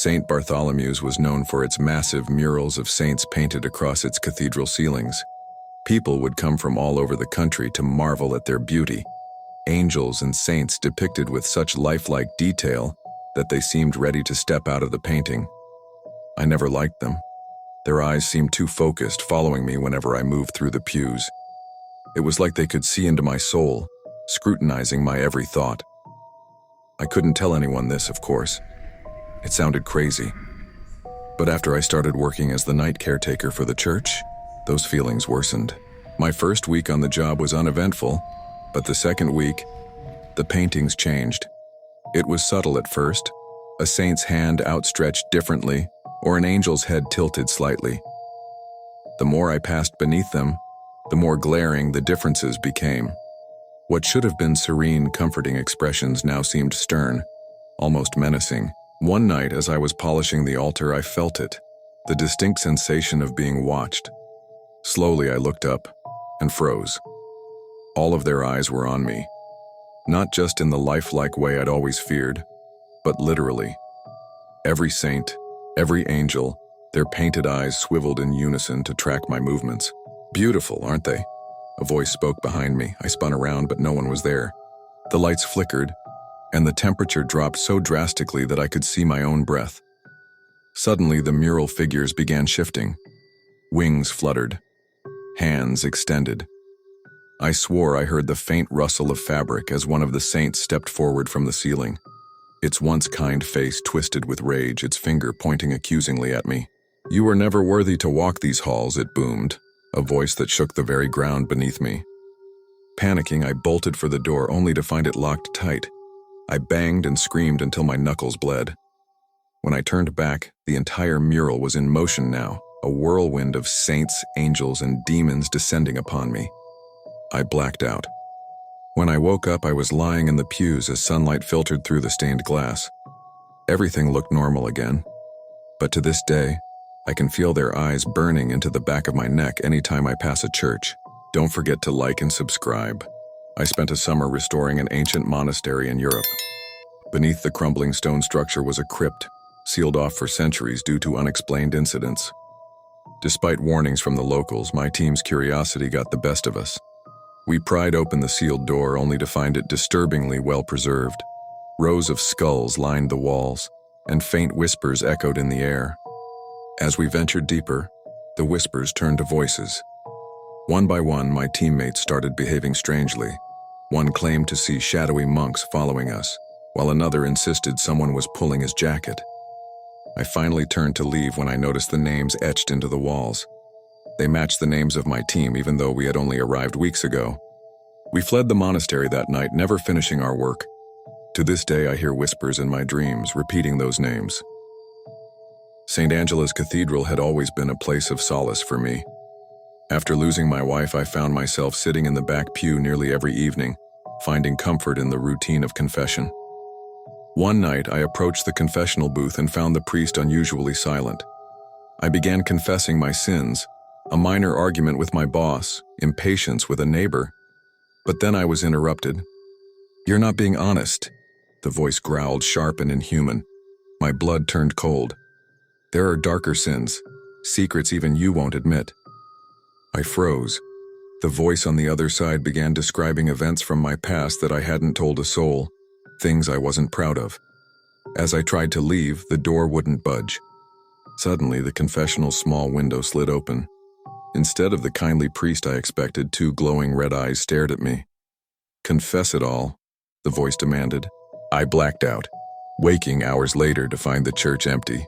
St. Bartholomew's was known for its massive murals of saints painted across its cathedral ceilings. People would come from all over the country to marvel at their beauty. Angels and saints depicted with such lifelike detail that they seemed ready to step out of the painting. I never liked them. Their eyes seemed too focused, following me whenever I moved through the pews. It was like they could see into my soul, scrutinizing my every thought. I couldn't tell anyone this, of course. It sounded crazy. But after I started working as the night caretaker for the church, those feelings worsened. My first week on the job was uneventful, but the second week, the paintings changed. It was subtle at first, a saint's hand outstretched differently, or an angel's head tilted slightly. The more I passed beneath them, the more glaring the differences became. What should have been serene, comforting expressions now seemed stern, almost menacing. One night, as I was polishing the altar, I felt it, the distinct sensation of being watched. Slowly, I looked up and froze. All of their eyes were on me, not just in the lifelike way I'd always feared, but literally. Every saint, every angel, their painted eyes swiveled in unison to track my movements. "Beautiful, aren't they?" A voice spoke behind me. I spun around, but no one was there. The lights flickered, and the temperature dropped so drastically that I could see my own breath. Suddenly, the mural figures began shifting. Wings fluttered. Hands extended. I swore I heard the faint rustle of fabric as one of the saints stepped forward from the ceiling. Its once kind face twisted with rage, its finger pointing accusingly at me. "You were never worthy to walk these halls," it boomed, a voice that shook the very ground beneath me. Panicking, I bolted for the door only to find it locked tight. I banged and screamed until my knuckles bled. When I turned back, the entire mural was in motion now, a whirlwind of saints, angels, and demons descending upon me. I blacked out. When I woke up, I was lying in the pews as sunlight filtered through the stained glass. Everything looked normal again, but to this day, I can feel their eyes burning into the back of my neck anytime I pass a church. Don't forget to like and subscribe. I spent a summer restoring an ancient monastery in Europe. Beneath the crumbling stone structure was a crypt, sealed off for centuries due to unexplained incidents. Despite warnings from the locals, my team's curiosity got the best of us. We pried open the sealed door only to find it disturbingly well preserved. Rows of skulls lined the walls, and faint whispers echoed in the air. As we ventured deeper, the whispers turned to voices. One by one, my teammates started behaving strangely. One claimed to see shadowy monks following us, while another insisted someone was pulling his jacket. I finally turned to leave when I noticed the names etched into the walls. They matched the names of my team even though we had only arrived weeks ago. We fled the monastery that night, never finishing our work. To this day, I hear whispers in my dreams, repeating those names. St. Angela's Cathedral had always been a place of solace for me. After losing my wife, I found myself sitting in the back pew nearly every evening, finding comfort in the routine of confession. One night, I approached the confessional booth and found the priest unusually silent. I began confessing my sins, a minor argument with my boss, impatience with a neighbor. But then I was interrupted. "You're not being honest," the voice growled, sharp and inhuman. My blood turned cold. "There are darker sins, secrets even you won't admit." I froze. The voice on the other side began describing events from my past that I hadn't told a soul, things I wasn't proud of. As I tried to leave, the door wouldn't budge. Suddenly, the confessional's small window slid open. Instead of the kindly priest I expected, two glowing red eyes stared at me. "Confess it all," the voice demanded. I blacked out, waking hours later to find the church empty.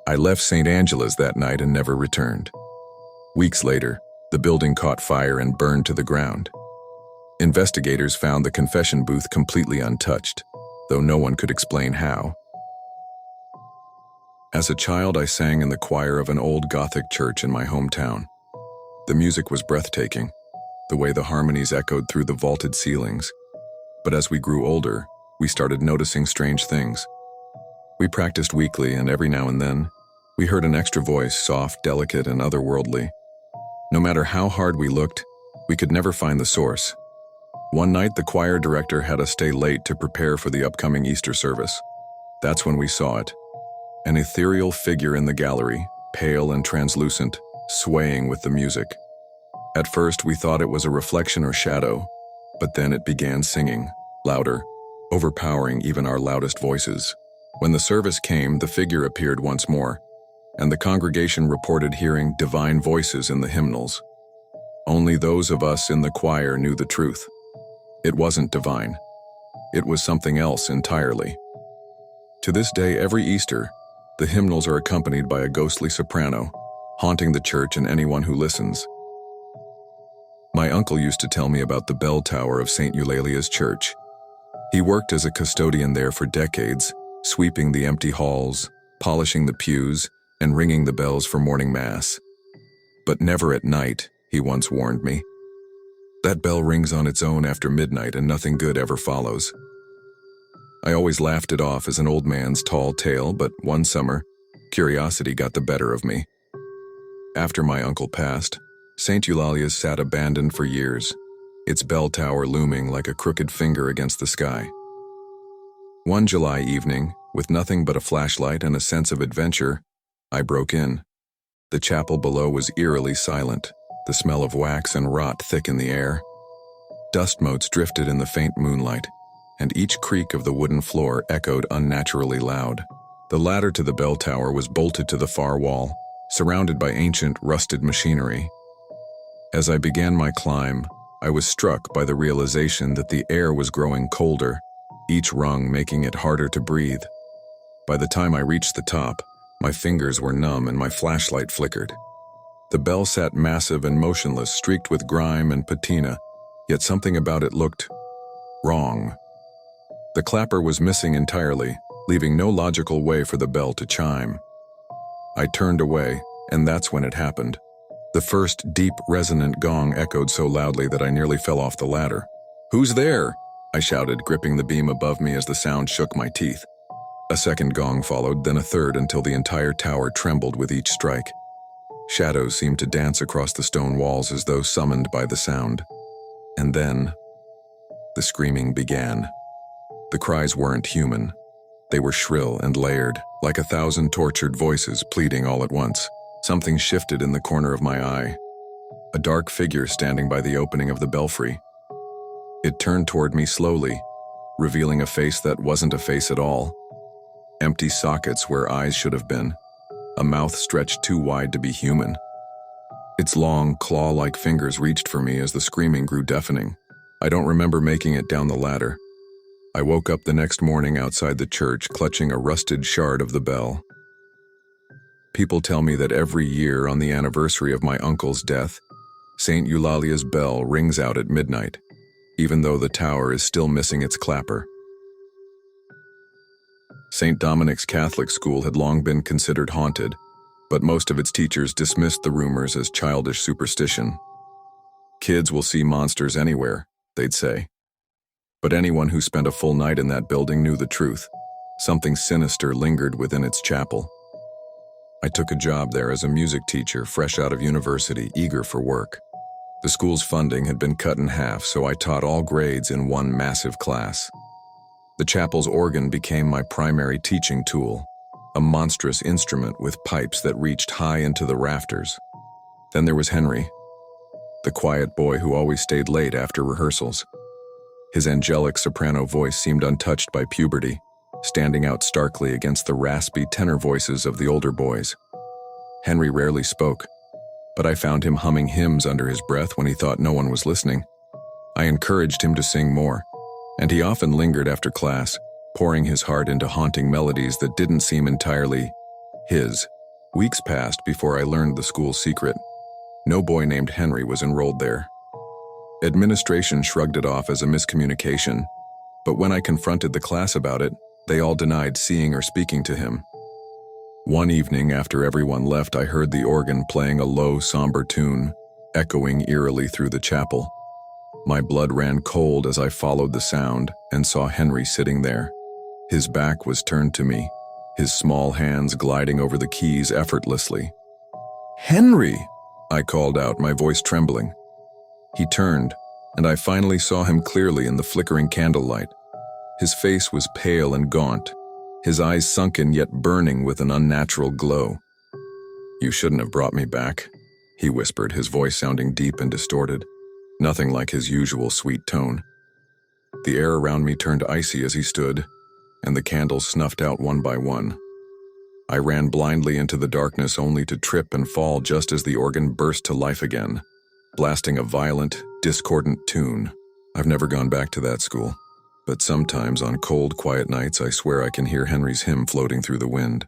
I left St. Angela's that night and never returned. Weeks later, the building caught fire and burned to the ground. Investigators found the confession booth completely untouched, though no one could explain how. As a child, I sang in the choir of an old Gothic church in my hometown. The music was breathtaking, the way the harmonies echoed through the vaulted ceilings. But as we grew older, we started noticing strange things. We practiced weekly, and every now and then, we heard an extra voice, soft, delicate, and otherworldly. No matter how hard we looked, we could never find the source. One night, the choir director had us stay late to prepare for the upcoming Easter service. That's when we saw it. an ethereal figure in the gallery, pale and translucent, swaying with the music. At first, we thought it was a reflection or shadow, but then it began singing, louder, overpowering even our loudest voices. When the service came, the figure appeared once more, and the congregation reported hearing divine voices in the hymnals. Only those of us in the choir knew the truth. It wasn't divine. It was something else entirely. To this day, every Easter, the hymnals are accompanied by a ghostly soprano, haunting the church and anyone who listens. My uncle used to tell me about the bell tower of St. Eulalia's church. He worked as a custodian there for decades, sweeping the empty halls, polishing the pews, and ringing the bells for morning mass. But never at night, he once warned me. That bell rings on its own after midnight and nothing good ever follows. I always laughed it off as an old man's tall tale, but one summer, curiosity got the better of me. After my uncle passed, St. Eulalia's sat abandoned for years, its bell tower looming like a crooked finger against the sky. One July evening, with nothing but a flashlight and a sense of adventure, I broke in. The chapel below was eerily silent, the smell of wax and rot thick in the air. Dust motes drifted in the faint moonlight, and each creak of the wooden floor echoed unnaturally loud. The ladder to the bell tower was bolted to the far wall, surrounded by ancient, rusted machinery. As I began my climb, I was struck by the realization that the air was growing colder, each rung making it harder to breathe. By the time I reached the top, my fingers were numb and my flashlight flickered. The bell sat massive and motionless, streaked with grime and patina, yet something about it looked wrong. The clapper was missing entirely, leaving no logical way for the bell to chime. I turned away, and that's when it happened. The first deep, resonant gong echoed so loudly that I nearly fell off the ladder. "Who's there?" I shouted, gripping the beam above me as the sound shook my teeth. A second gong followed, then a third, until the entire tower trembled with each strike. Shadows seemed to dance across the stone walls as though summoned by the sound. And then, the screaming began. The cries weren't human. They were shrill and layered, like 1,000 tortured voices pleading all at once. Something shifted in the corner of my eye. A dark figure standing by the opening of the belfry. It turned toward me slowly, revealing a face that wasn't a face at all. Empty sockets where eyes should have been. A mouth stretched too wide to be human. Its long, claw-like fingers reached for me as the screaming grew deafening. I don't remember making it down the ladder. I woke up the next morning outside the church, clutching a rusted shard of the bell. People tell me that every year on the anniversary of my uncle's death, St. Eulalia's bell rings out at midnight, even though the tower is still missing its clapper. St. Dominic's Catholic school had long been considered haunted, but most of its teachers dismissed the rumors as childish superstition. "Kids will see monsters anywhere," they'd say. But anyone who spent a full night in that building knew the truth. Something sinister lingered within its chapel. I took a job there as a music teacher, fresh out of university, eager for work. The school's funding had been cut in half, so I taught all grades in one massive class. The chapel's organ became my primary teaching tool, a monstrous instrument with pipes that reached high into the rafters. Then there was Henry, the quiet boy who always stayed late after rehearsals. His angelic soprano voice seemed untouched by puberty, standing out starkly against the raspy tenor voices of the older boys. Henry rarely spoke, but I found him humming hymns under his breath when he thought no one was listening. I encouraged him to sing more, and he often lingered after class, pouring his heart into haunting melodies that didn't seem entirely his. Weeks passed before I learned the school's secret. No boy named Henry was enrolled there. Administration shrugged it off as a miscommunication, but when I confronted the class about it, they all denied seeing or speaking to him. One evening after everyone left, I heard the organ playing a low, somber tune, echoing eerily through the chapel. My blood ran cold as I followed the sound and saw Henry sitting there. His back was turned to me, his small hands gliding over the keys effortlessly. "Henry!" I called out, my voice trembling. He turned, and I finally saw him clearly in the flickering candlelight. His face was pale and gaunt, his eyes sunken yet burning with an unnatural glow. "You shouldn't have brought me back," he whispered, his voice sounding deep and distorted, nothing like his usual sweet tone. The air around me turned icy as he stood, and the candles snuffed out one by one. I ran blindly into the darkness only to trip and fall just as the organ burst to life again, blasting a violent, discordant tune. I've never gone back to that school, but sometimes on cold, quiet nights I swear I can hear Henry's hymn floating through the wind.